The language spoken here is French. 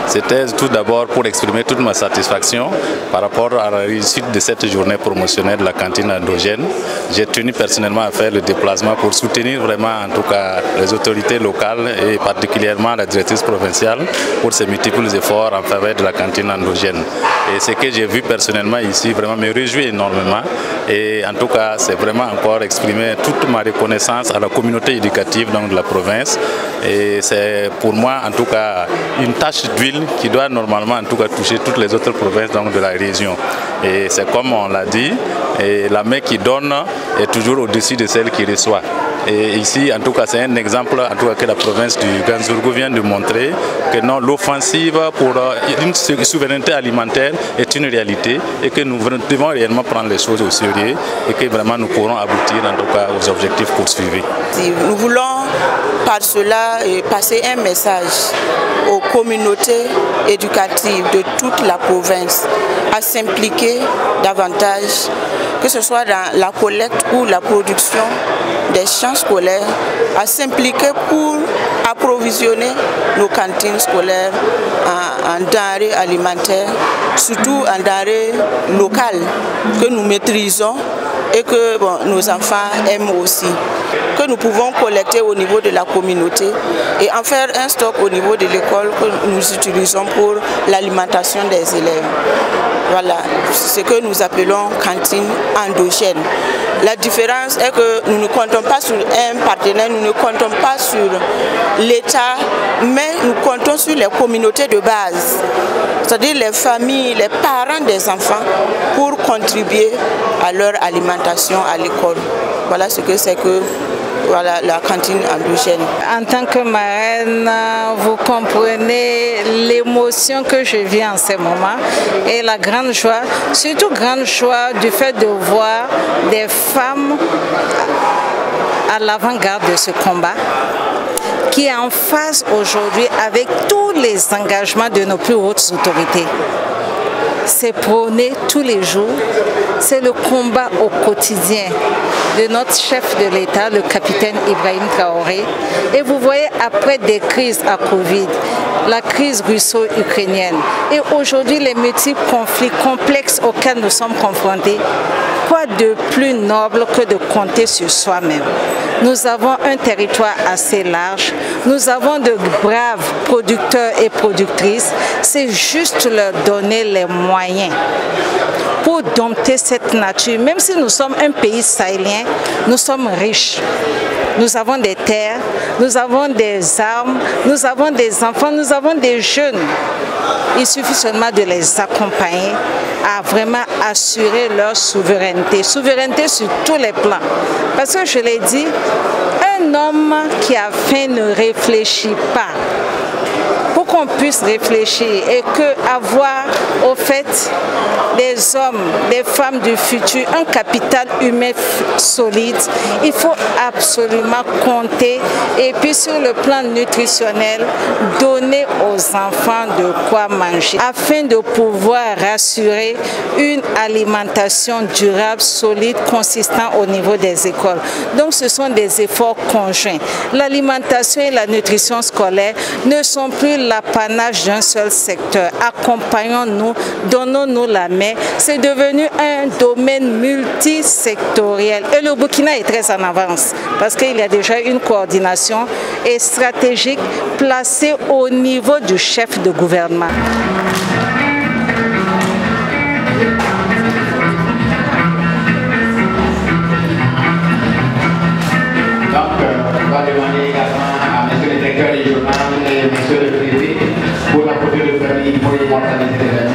C'était tout d'abord pour exprimer toute ma satisfaction par rapport à la réussite de cette journée promotionnelle de la cantine endogène. J'ai tenu personnellement à faire le déplacement pour soutenir vraiment en tout cas les autorités locales et particulièrement la directrice provinciale pour ses multiples efforts en faveur de la cantine endogène. Et ce que j'ai vu personnellement ici vraiment me réjouit énormément et en tout cas c'est vraiment encore exprimer toute ma reconnaissance à la communauté éducative donc, de la province et c'est pour moi en tout cas une tâche d'huile qui doit normalement en tout cas toucher toutes les autres provinces donc, de la région. Et c'est comme on l'a dit, et la main qui donne est toujours au-dessus de celle qui reçoit. Et ici, en tout cas, c'est un exemple en tout cas, que la province du Ganzourgou vient de montrer que non, l'offensive pour une souveraineté alimentaire est une réalité et que nous devons réellement prendre les choses au sérieux et que vraiment nous pourrons aboutir en tout cas aux objectifs poursuivis. Nous voulons par cela passer un message aux communautés éducatives de toute la province à s'impliquer davantage, que ce soit dans la collecte ou la production des champs scolaires, à s'impliquer pour approvisionner nos cantines scolaires en denrées alimentaires, surtout en denrées locales que nous maîtrisons et que nos enfants aiment aussi, que nous pouvons collecter au niveau de la communauté et en faire un stock au niveau de l'école que nous utilisons pour l'alimentation des élèves. Voilà, ce que nous appelons cantine endogène. La différence est que nous ne comptons pas sur un partenaire, nous ne comptons pas sur l'État, mais nous comptons sur les communautés de base, c'est-à-dire les familles, les parents des enfants, pour contribuer à leur alimentation à l'école. Voilà ce que c'est que voilà, la cantine endogène. En tant que marraine, vous comprenez l'émotion que je vis en ce moment et la grande joie, surtout grande joie du fait de voir des femmes à l'avant-garde de ce combat qui est en phase aujourd'hui avec tous les engagements de nos plus hautes autorités. C'est prôné tous les jours, c'est le combat au quotidien de notre chef de l'État, le capitaine Ibrahim Traoré. Et vous voyez, après des crises à Covid, la crise russo-ukrainienne et aujourd'hui les multiples conflits complexes auxquels nous sommes confrontés, quoi de plus noble que de compter sur soi-même? Nous avons un territoire assez large, nous avons de braves producteurs et productrices, c'est juste leur donner les moyens pour dompter cette nature. Même si nous sommes un pays sahélien, nous sommes riches. Nous avons des terres, nous avons des armes, nous avons des enfants, nous avons des jeunes. Il suffit seulement de les accompagner à vraiment assurer leur souveraineté. Souveraineté sur tous les plans. Parce que je l'ai dit, un homme qui a faim ne réfléchit pas. Pour qu'on puisse réfléchir et que avoir au fait des hommes, des femmes du futur, un capital humain solide, il faut absolument compter et puis sur le plan nutritionnel, donner aux enfants de quoi manger afin de pouvoir rassurer une alimentation durable, solide, consistante au niveau des écoles. Donc ce sont des efforts conjoints. L'alimentation et la nutrition scolaire ne sont plus l'apanage d'un seul secteur. Accompagnons-nous, donnons-nous la main. C'est devenu un domaine multisectoriel. Et le Burkina est très en avance parce qu'il y a déjà une coordination et stratégique placée au niveau du chef de gouvernement. Donc, on va demander également à M. le directeur du journal et M. le préfet pour la photo de famille pour les mortalités.